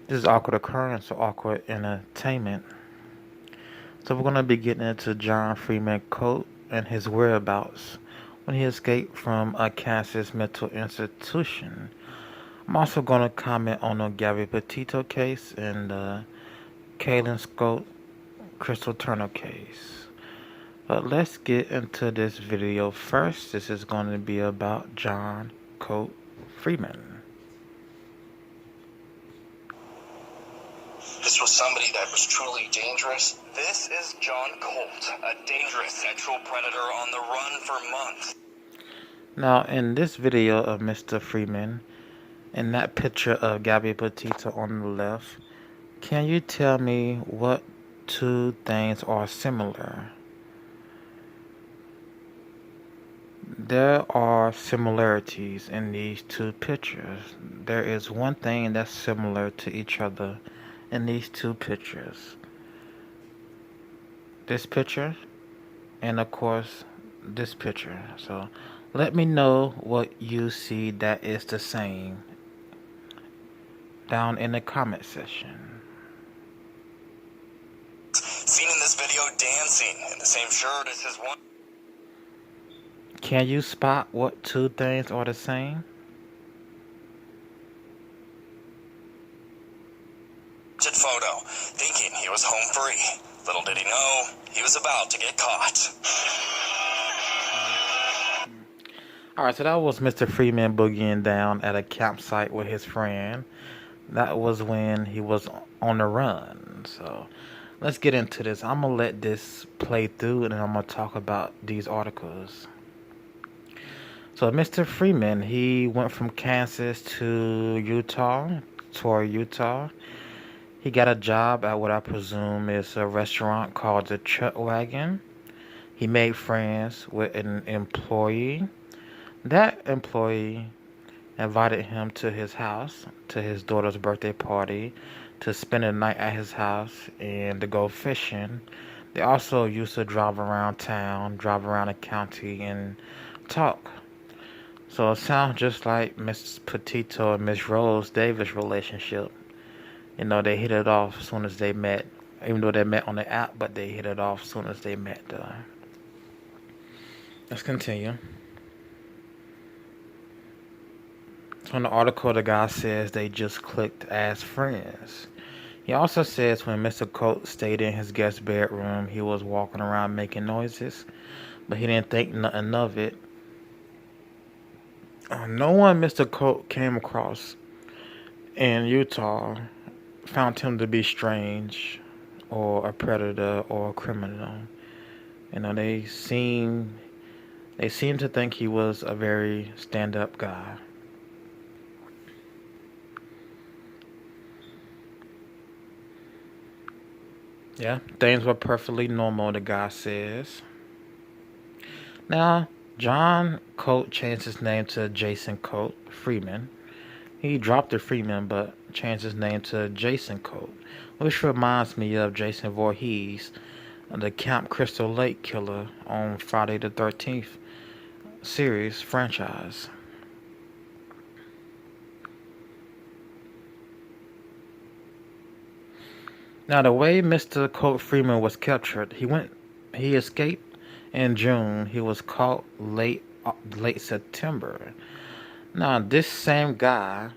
This is awkward occurrence or awkward entertainment. So we're going to be getting into John Freeman Colt and his whereabouts when he escaped from a Kansas mental institution. I'm also going to comment on the Gabby Petito case and the Kaylen Schulte Crystal Tuner case. But let's get into this video first. This is going to be about John Colt Freeman. This was somebody that was truly dangerous. This is John Colt, a dangerous sexual predator on the run for months. Now, in this video of Mr. Freeman, in that picture of Gabby Petito on the left, can you tell me what two things are similar? There are similarities in these two pictures. There is one thing that's similar to each other in these two pictures. This picture and of course this picture. So let me know what you see that is the same down in the comment section. Seen in this video dancing in the same shirt as his one. Can you spot what two things are the same? Photo, thinking he was home free. Little did he know, he was about to get caught. Alright, so that was Mr. Freeman boogieing down at a campsite with his friend. That was when he was on the run. So let's get into this. I'm going to let this play through and then I'm going to talk about these articles. So Mr. Freeman, he went from Kansas to Utah, toward Utah. He got a job at what I presume is a restaurant called the Chuck Wagon. He made friends with an employee. That employee invited him to his house, to his daughter's birthday party, to spend the night at his house and to go fishing. They also used to drive around town, drive around the county and talk. So it sounds just like Miss Petito and Miss Rose Davis' relationship. You know, they hit it off as soon as they met. Even though they met on the app, but they hit it off as soon as they met. Let's continue. So in the article, the guy says they just clicked as friends. He also says when Mr. Colt stayed in his guest bedroom, he was walking around making noises, but he didn't think nothing of it. No one Mr. Colt came across in Utah found him to be strange or a predator or a criminal. You know, they seem to think he was a very stand-up guy. Yeah, things were perfectly normal, the guy says. Now, John Colt changed his name to Jason Colt Freeman. He dropped the Freeman, but changed his name to Jason Colt, which reminds me of Jason Voorhees, the Camp Crystal Lake killer on Friday the 13th series franchise. Now, the way Mr. Colt Freeman was captured, he escaped in June. He was caught late September. Now, this same guy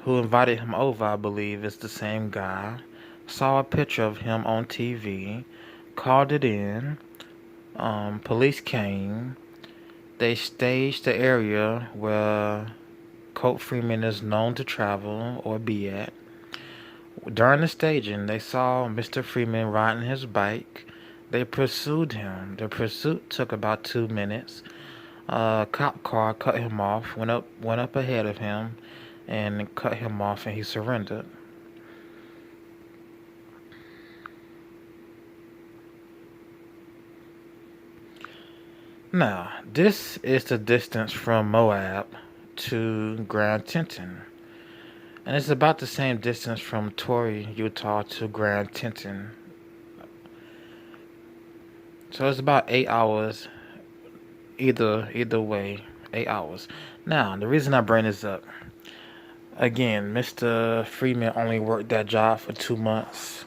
who invited him over, I believe, is the same guy. Saw a picture of him on TV, called it in. Police came. They staged the area where Colt Freeman is known to travel or be at. During the staging, they saw Mr. Freeman riding his bike. They pursued him. The pursuit took about 2 minutes. A cop car cut him off, went up ahead of him, and cut him off, and he surrendered. Now, this is the distance from Moab to Grand Teton. And it's about the same distance from Torrey, Utah to Grand Teton. So it's about 8 hours either way, 8 hours. Now, the reason I bring this up, Again, Mr. Freeman only worked that job for 2 months.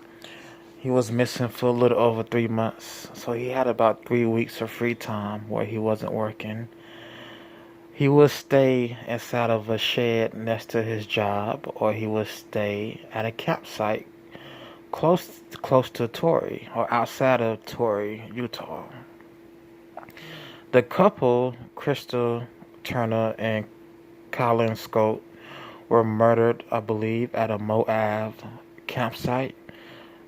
He was missing for a little over 3 months, so he had about 3 weeks of free time where he wasn't working. He would stay inside of a shed next to his job, or he would stay at a campsite close to Torrey or outside of Torrey, Utah. The couple, Crystal Tuner and Kylen Schulte, were murdered, I believe, at a Moab campsite,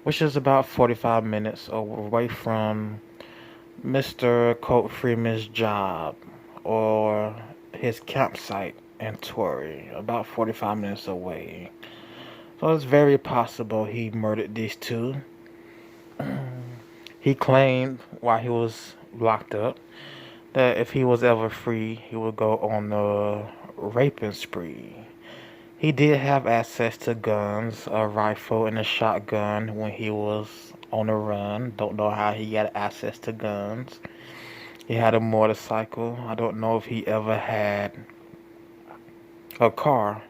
which is about 45 minutes away from Mr. Colt Freeman's job or his campsite in Torrey, about 45 minutes away. So it's very possible he murdered these two. He claimed while he was locked up that if he was ever free, he would go on a raping spree. He did have access to guns, a rifle and a shotgun when he was on the run. Don't know how he got access to guns. He had a motorcycle. I don't know if he ever had a car.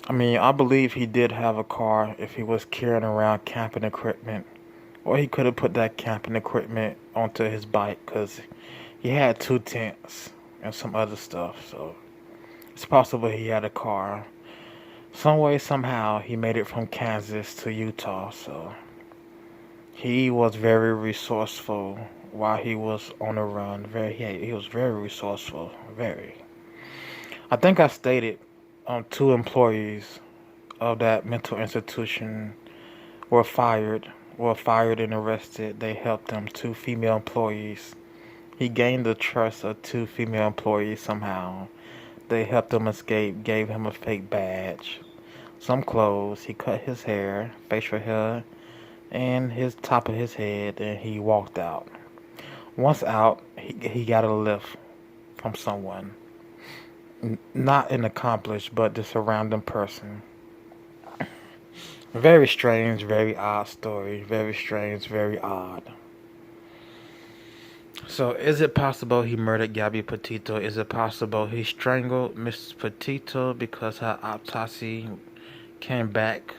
I mean, I believe he did have a car if he was carrying around camping equipment. Or he could have put that camping equipment onto his bike because he had 2 tents and some other stuff. So it's possible he had a car. Some way, somehow, he made it from Kansas to Utah. So he was very resourceful while he was on the run. He was very resourceful. Very. I think I stated 2 employees of that mental institution were fired and arrested. They helped them, 2 female employees. He gained the trust of 2 female employees somehow. They helped him escape, gave him a fake badge, some clothes. He cut his hair, facial hair, and his top of his head, and he walked out. Once out, he got a lift from someone. Not an accomplice, but the surrounding person. Very strange, very odd story. Very strange, very odd. So, is it possible he murdered Gabby Petito? Is it possible he strangled Miss Petito because her autopsy came back?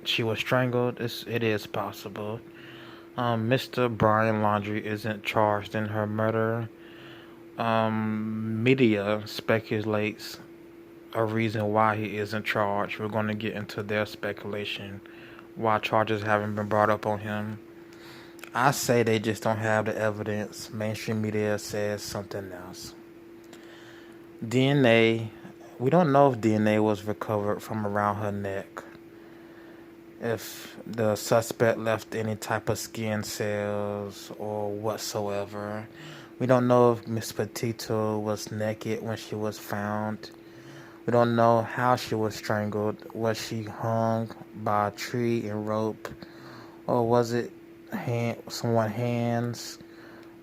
She was strangled. It is possible. Mr. Brian Laundrie isn't charged in her murder. Media speculates a reason why he isn't charged. We're going to get into their speculation why charges haven't been brought up on him. I say they just don't have the evidence. Mainstream media says something else. DNA. We don't know if DNA was recovered from around her neck. If the suspect left any type of skin cells or whatsoever. We don't know if Miss Petito was naked when she was found. We don't know how she was strangled. Was she hung by a tree and rope? Or was it someone's hands?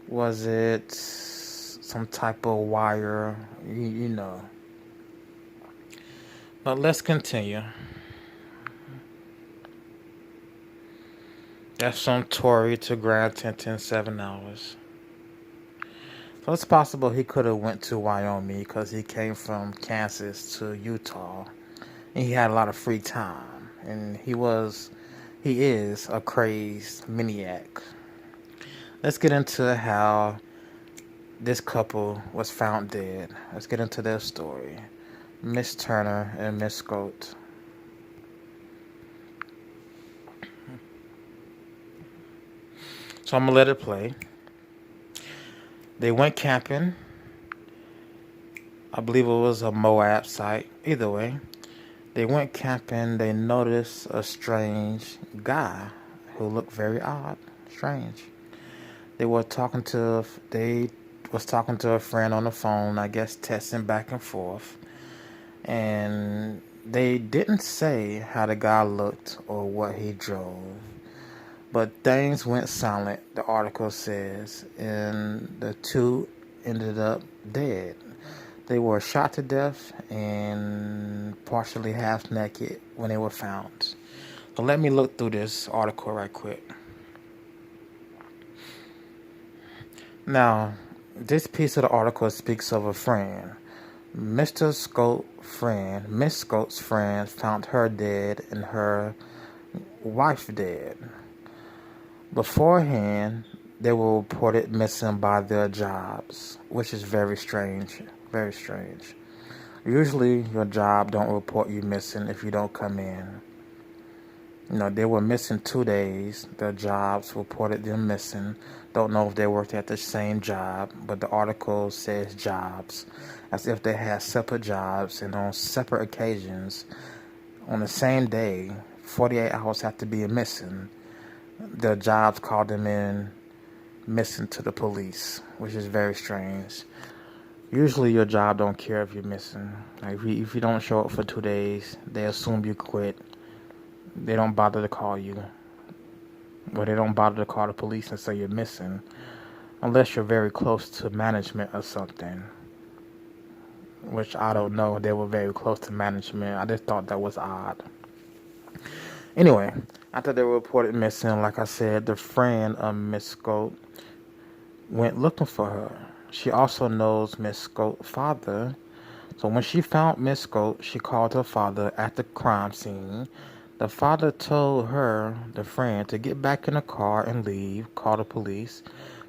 Was it some type of wire? You know. But let's continue. That's from Torrey to Grand Teton, 7 hours. So it's possible he could have went to Wyoming because he came from Kansas to Utah. And he had a lot of free time. And he is a crazed maniac. Let's get into how this couple was found dead. Let's get into their story. Miss Turner and Miss Schulte. So I'm going to let it play. They went camping. I believe it was a Moab site. Either way, they went camping. They noticed a strange guy who looked very odd. Strange. They was talking to a friend on the phone, I guess texting back and forth. And they didn't say how the guy looked or what he drove. But things went silent, the article says, and the 2 ended up dead. They were shot to death and partially half naked when they were found. So let me look through this article right quick. Now, this piece of the article speaks of a friend. Miss Sculte's friend found her dead and her wife dead. Beforehand, they were reported missing by their jobs, which is very strange. Very strange. Usually, your job don't report you missing if you don't come in. They were missing 2 days. Their jobs reported them missing. Don't know if they worked at the same job, but the article says jobs, as if they had separate jobs and on separate occasions. On the same day, 48 hours after being missing, their jobs called them in missing to the police, which is very strange. Usually your job don't care if you're missing. Like if you don't show up for 2 days, they assume you quit. They don't bother to call you. Or they don't bother to call the police and say you're missing. Unless you're very close to management or something. Which I don't know. They were very close to management. I just thought that was odd. Anyway, after they were reported missing, like I said, the friend of Miss Schulte went looking for her. She also knows Miss Schulte's father. So when she found Miss Schulte, she called her father at the crime scene. The father told her, the friend, to get back in the car and leave, call the police,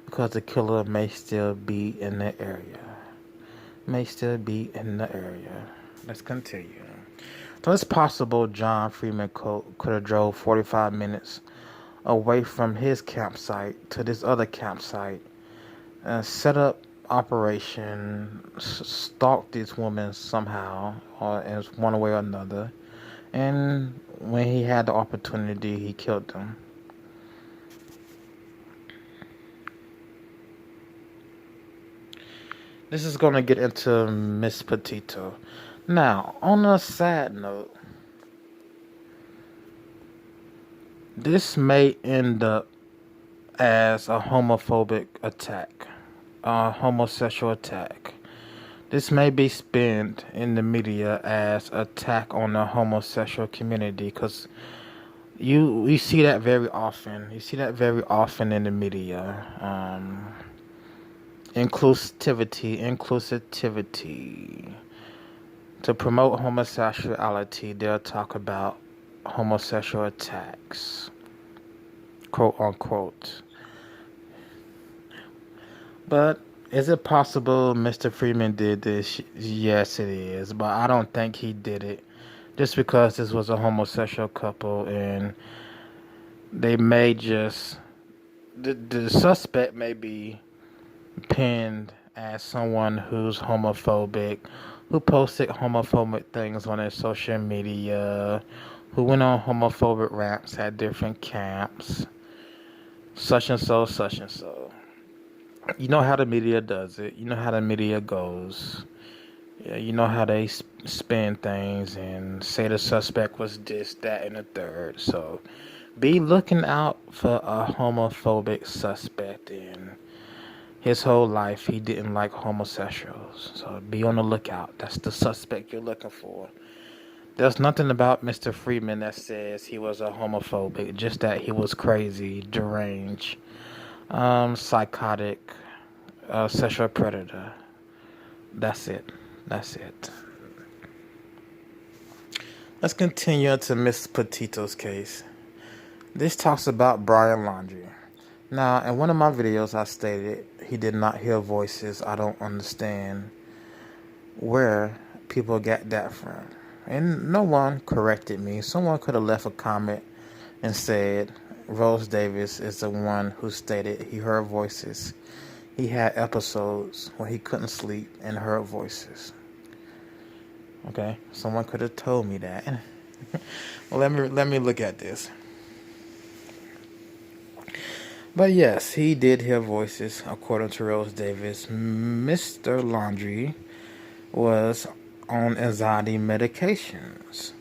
because the killer may still be in the area. Let's continue. So it's possible John Freeman Colt could have drove 45 minutes away from his campsite to this other campsite, set up operation, stalked these women somehow, or in one way or another, and when he had the opportunity, he killed them. This is going to get into Miss Petito. Now, on a sad note, this may end up as a homophobic attack, a homosexual attack. This may be spent in the media as attack on the homosexual community, because you see that very often. You see that very often in the media. Inclusivity. To promote homosexuality, they'll talk about homosexual attacks, quote unquote. But is it possible Mr. Freeman did this? Yes, it is. But I don't think he did it just because this was a homosexual couple and they may just... The suspect may be pinned as someone who's homophobic, who posted homophobic things on their social media, who went on homophobic rants at different camps, such and so, such and so. You know how the media does it. You know how the media goes. Yeah, you know how they spin things and say the suspect was this, that, and the third. So be looking out for a homophobic suspect. And his whole life, he didn't like homosexuals. So be on the lookout. That's the suspect you're looking for. There's nothing about Mr. Freeman that says he was a homophobic. Just that he was crazy, deranged, psychotic, sexual predator. That's it. Let's continue to Miss Petito's case. This talks about Brian Laundrie. Now, in one of my videos, I stated he did not hear voices. I don't understand where people got that from. And no one corrected me. Someone could have left a comment and said Rose Davis is the one who stated he heard voices. He had episodes where he couldn't sleep and heard voices. Okay, someone could have told me that. Well, let me look at this. But yes, he did hear voices, according to Rose Davis. Mr. Laundrie was on anxiety medications.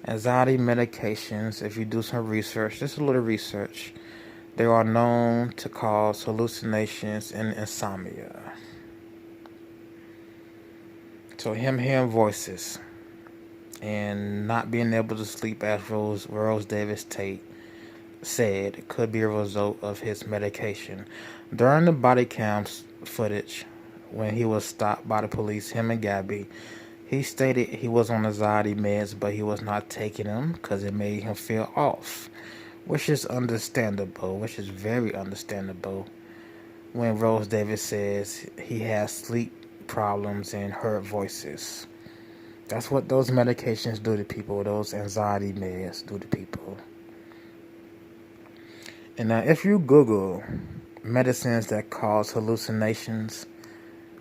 Anxiety medications, if you do some research, just a little research, they are known to cause hallucinations and insomnia. So him hearing voices and not being able to sleep, as Rose Davis Tate said, it could be a result of his medication. During the body cam footage, when he was stopped by the police, him and Gabby. He stated he was on anxiety meds, but he was not taking them because it made him feel off, which is understandable, which is very understandable. When Rose Davis says he has sleep problems and heard voices. That's what those medications do to people, those anxiety meds do to people. And now if you Google medicines that cause hallucinations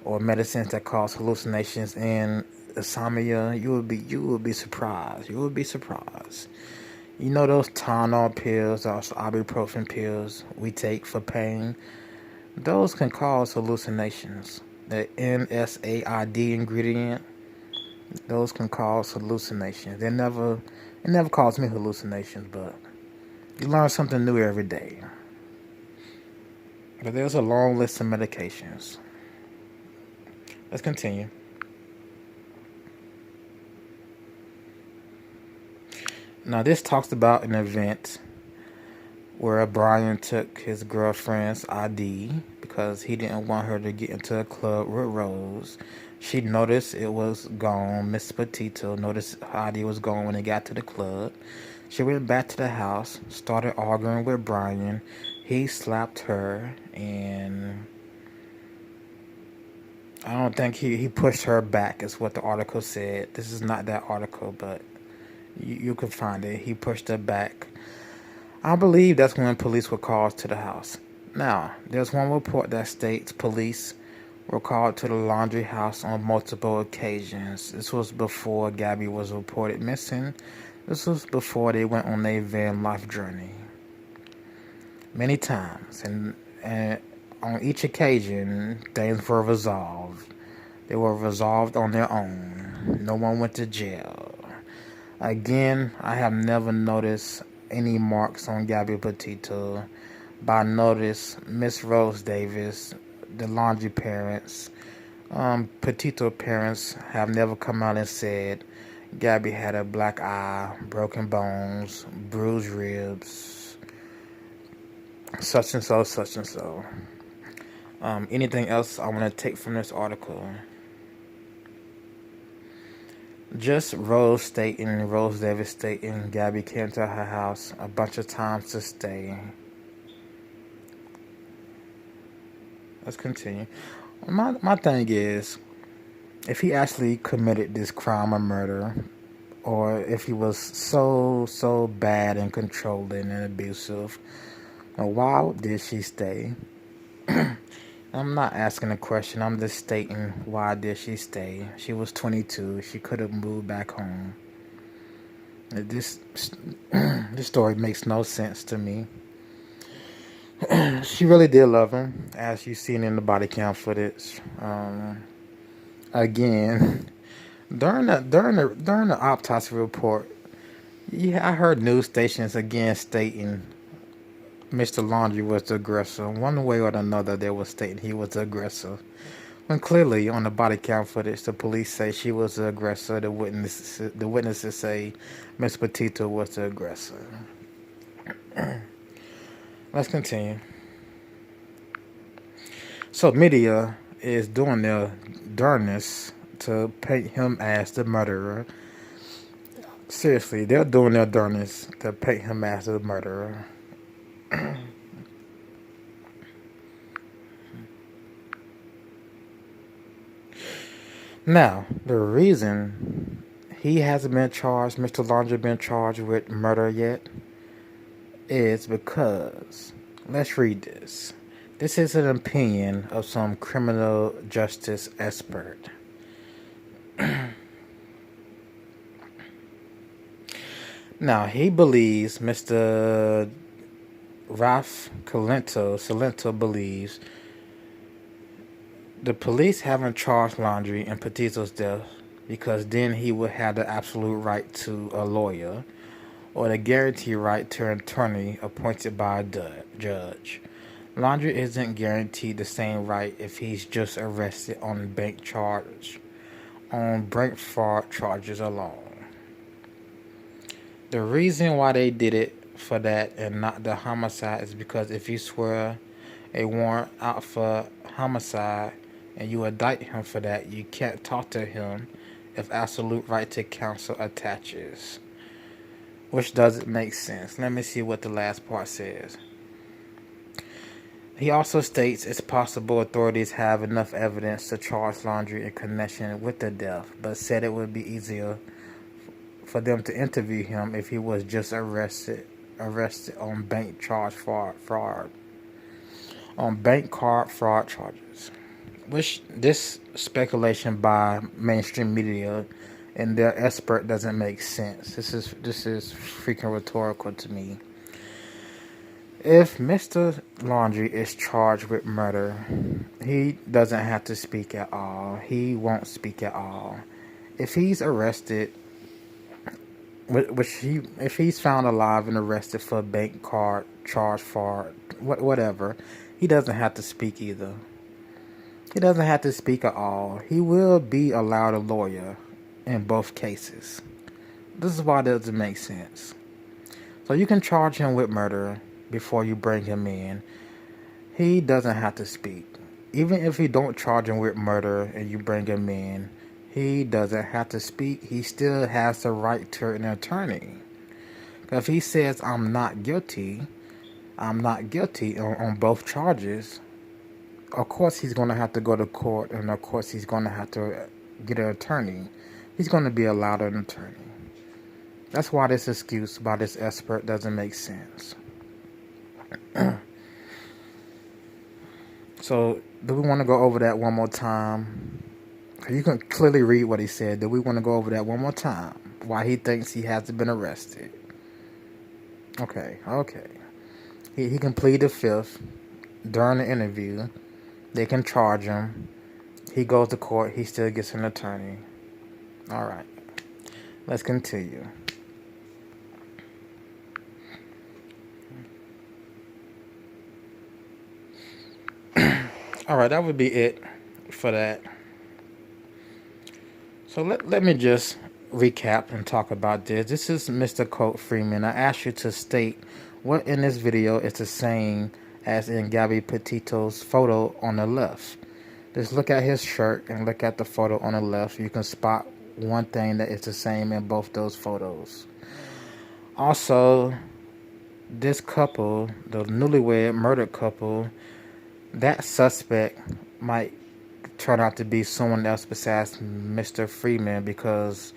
or medicines that cause hallucinations and insomnia, you will be surprised. You will be surprised. You know those Tylenol pills, those ibuprofen pills we take for pain? Those can cause hallucinations. The NSAID ingredient, those can cause hallucinations. It never caused me hallucinations, but you learn something new every day. But there's a long list of medications. Let's continue. Now this talks about an event where Brian took his girlfriend's ID because he didn't want her to get into a club with Rose. She noticed it was gone. Miss Petito noticed her ID was gone when they got to the club. She went back to the house, started arguing with Brian. He slapped her, and I don't think he pushed her back, is what the article said. This is not that article, but you can find it. He pushed her back. I believe that's when police were called to the house. Now, there's one report that states police were called to the Laundrie house on multiple occasions. This was before Gabby was reported missing. This was before they went on their van life journey. Many times. And on each occasion, things were resolved. They were resolved on their own. No one went to jail. Again, I have never noticed any marks on Gabby Petito. But I noticed Miss Rose Davis, the Laundrie parents, Petito parents have never come out and said Gabby had a black eye, broken bones, bruised ribs, such and so, such and so. Anything else I want to take from this article? Just Rose Davis stating Gabby came to her house a bunch of times to stay. Let's continue. My thing is, if he actually committed this crime or murder, or if he was so bad and controlling and abusive, why did she stay? I'm not asking a question. I'm just stating, why did she stay? She was 22. She could have moved back home. This story makes no sense to me. She really did love him, as you've seen in the body cam footage. Again, during the autopsy report, yeah, I heard news stations again stating Mr. Laundrie was the aggressor. One way or another, they were stating he was the aggressor. When clearly, on the body cam footage, the police say she was the aggressor. The witnesses say Miss Petito was the aggressor. Let's continue. So, media is doing their darndest to paint him as the murderer. Seriously, they're doing their darndest to paint him as the murderer. Now, the reason he hasn't been charged, Mr. Laundrie been charged with murder yet, is because, let's read this. This is an opinion of some criminal justice expert. Now, he believes Mr. Ralph Cilento believes the police haven't charged Laundrie in Petito's death because then he would have the absolute right to a lawyer or the guaranteed right to an attorney appointed by a judge. Laundrie isn't guaranteed the same right if he's just arrested on bank fraud charges alone. The reason why they did it for that and not the homicide is because if you swear a warrant out for homicide, and you indict him for that, you can't talk to him if absolute right to counsel attaches. Which doesn't make sense. Let me see what the last part says. He also states it's possible authorities have enough evidence to charge Laundrie in connection with the death, but said it would be easier for them to interview him if he was just arrested on bank card fraud charges. Which this speculation by mainstream media and their expert doesn't make sense. This is freaking rhetorical to me. If Mr. Laundrie is charged with murder, he doesn't have to speak at all. He won't speak at all. If he's arrested, if he's found alive and arrested for a bank card charge for whatever, he doesn't have to speak either. He doesn't have to speak at all. He will be allowed a lawyer in both cases. This is why it doesn't make sense. So you can charge him with murder before you bring him in. He doesn't have to speak. Even if you don't charge him with murder and you bring him in, he doesn't have to speak. He still has the right to an attorney. If he says, I'm not guilty on both charges, of course he's going to have to go to court, and of course he's going to have to get an attorney. He's going to be allowed an attorney. That's why this excuse by this expert doesn't make sense. So, do we want to go over that one more time? You can clearly read what he said. Do we want to go over that one more time? Why he thinks he hasn't been arrested? Okay. He can plead the fifth during the interview. They can charge him. He goes to court. He still gets an attorney. All right. Let's continue. All right, that would be it for that. So let me just recap and talk about this. This is Mr. Colt Freeman. I asked you to state what in this video is the same as in Gabby Petito's photo on the left. Just look at his shirt and look at the photo on the left. You can spot one thing that is the same in both those photos. Also, this couple, the newlywed murdered couple, that suspect might turn out to be someone else besides Mr. Freeman, because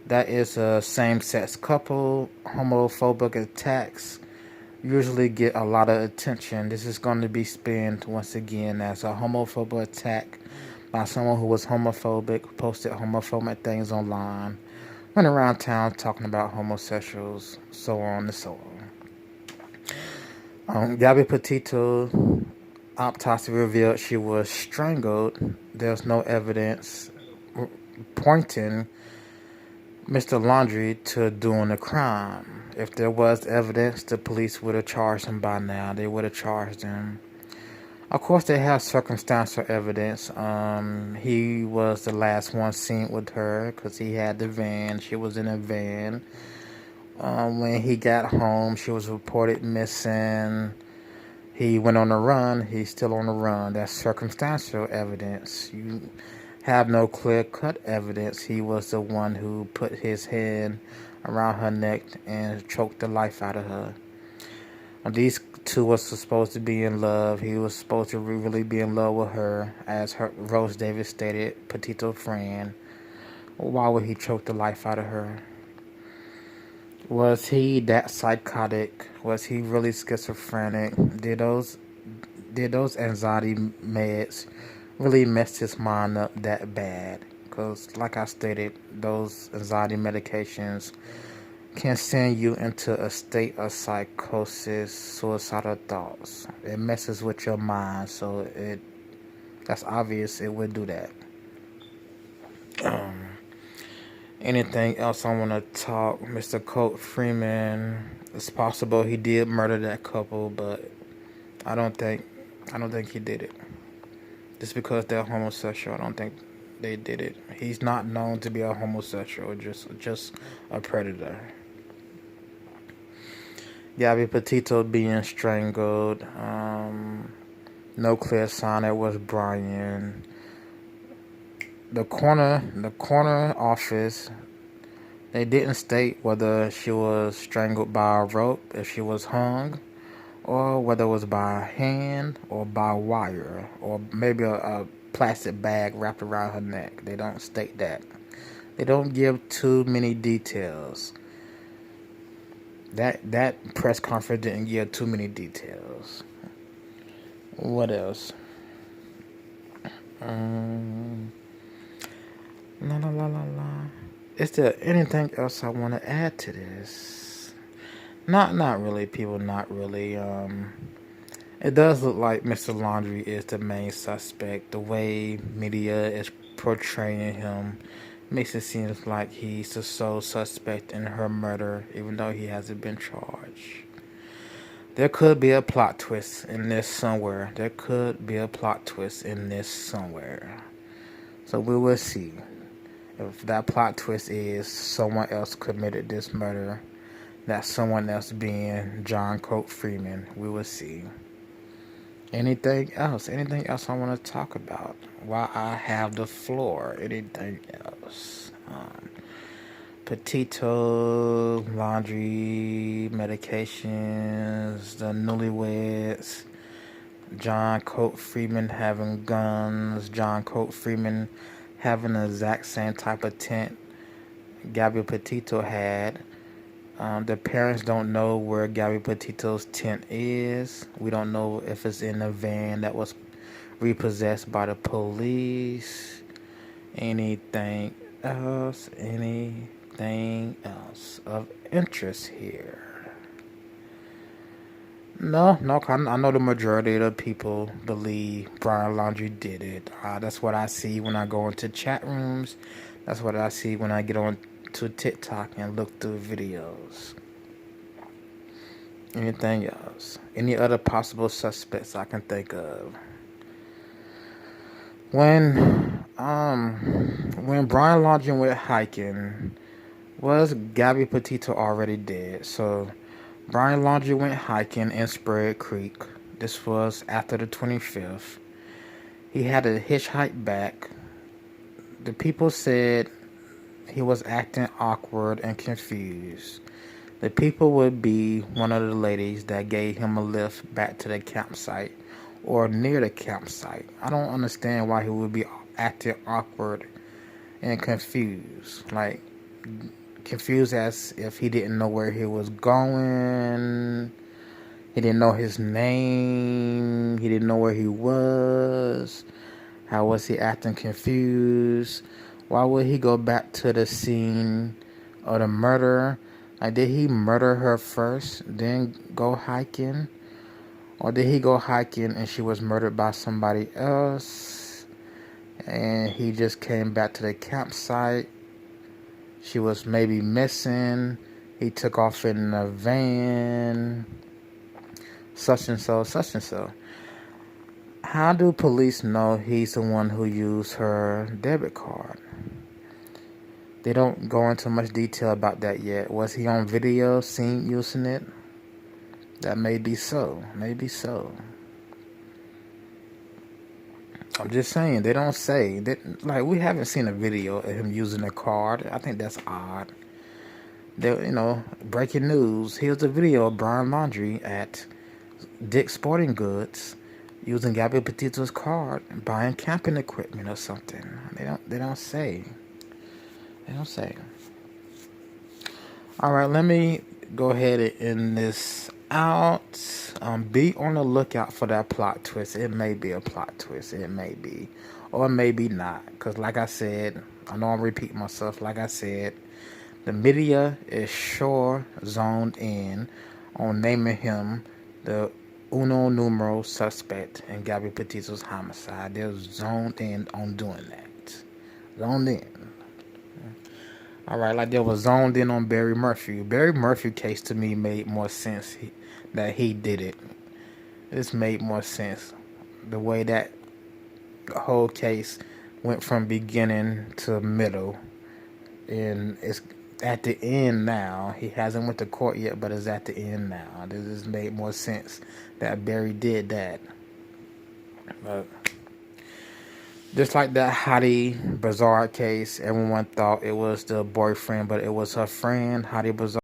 that is a same-sex couple. Homophobic attacks usually get a lot of attention. This is going to be spun once again as a homophobic attack by someone who was homophobic, posted homophobic things online, went around town talking about homosexuals, so on and so on. Gabby Petito, autopsy revealed she was strangled. There's no evidence pointing Mr. Laundrie to doing the crime. If there was evidence, the police would have charged him by now. They would have charged him. Of course, they have circumstantial evidence. He was the last one seen with her because he had the van. She was in a van. When he got home, she was reported missing. He went on the run. He's still on the run. That's circumstantial evidence. You have no clear-cut evidence. He was the one who put his hand around her neck and choked the life out of her. These two were supposed to be in love. He was supposed to really be in love with her, as Rose Davis stated, Petito's friend. Why would he choke the life out of her? Was he that psychotic? Was he really schizophrenic? Did those anxiety meds really mess his mind up that bad? Because, like I stated, those anxiety medications can send you into a state of psychosis, suicidal thoughts. It messes with your mind, so that's obvious it would do that. Anything else I want to talk? Mr. Colt Freeman, it's possible he did murder that couple, but I don't think he did it. Just because they're homosexual, I don't think they did it. He's not known to be a homosexual, just a predator. Gabby Petito being strangled. No clear sign it was Brian. the coroner office, they didn't state whether she was strangled by a rope, if she was hung, or whether it was by hand or by wire, or maybe a plastic bag wrapped around her neck. They don't state that. They don't give too many details. That press conference didn't give too many details. What else? La la la la la. Is there anything else I want to add to this? Not really, people. Not really. It does look like Mr. Laundrie is the main suspect. The way media is portraying him makes it seem like he's the sole suspect in her murder, even though he hasn't been charged. There could be a plot twist in this somewhere. There could be a plot twist in this somewhere. So we will see. If that plot twist is someone else committed this murder, that someone else being John Colt Freeman, we will see. Anything else? Anything else I want to talk about while I have the floor? Anything else? Petito, laundry, medications, the newlyweds, John Colt Freeman having guns, John Colt Freeman having the exact same type of tent Gabby Petito had. The parents don't know where Gabby Petito's tent is. We don't know if it's in a van that was repossessed by the police. Anything else? Anything else of interest here? No. I know the majority of the people believe Brian Laundrie did it. That's what I see when I go into chat rooms. That's what I see when I get on to TikTok and look through videos. Anything else? Any other possible suspects I can think of? When Brian Laundrie went hiking, was Gabby Petito already dead? So Brian Laundrie went hiking in Spread Creek. This was after the 25th. He had to hitchhike back. The people said he was acting awkward and confused. The people would be one of the ladies that gave him a lift back to the campsite or near the campsite. I don't understand why he would be acting awkward and confused. Like, confused as if he didn't know where he was going. He didn't know his name. He didn't know where he was. How was he acting confused? Why would he go back to the scene of the murder? Like, did he murder her first, then go hiking? Or did he go hiking and she was murdered by somebody else? And he just came back to the campsite. She was maybe missing. He took off in a van. Such and so, such and so. How do police know he's the one who used her debit card? They don't go into much detail about that yet. Was he on video seen using it? That may be so. Maybe so. I'm just saying, they don't say. Like, we haven't seen a video of him using a card. I think that's odd. Breaking news. Here's a video of Brian Laundrie at Dick's Sporting Goods using Gabby Petito's card and buying camping equipment or something. They don't say. They don't say. All right, let me go ahead and end this out. Be on the lookout for that plot twist. It may be a plot twist. It may be. Or maybe not. Because like I said, I know I'm repeating myself. Like I said, the media is sure zoned in on naming him the uno numero suspect in Gabby Petito's homicide. They're zoned in on doing that. Zoned in. All right, like they were zoned in on Barry Murphy. Barry Murphy case to me made more sense that he did it. This made more sense. The way that whole case went from beginning to middle. And it's at the end now. He hasn't went to court yet, but it's at the end now. This just made more sense that Barry did that. But Just like that Hottie Bazaar case, everyone thought it was the boyfriend, but it was her friend, Hottie Bazaar.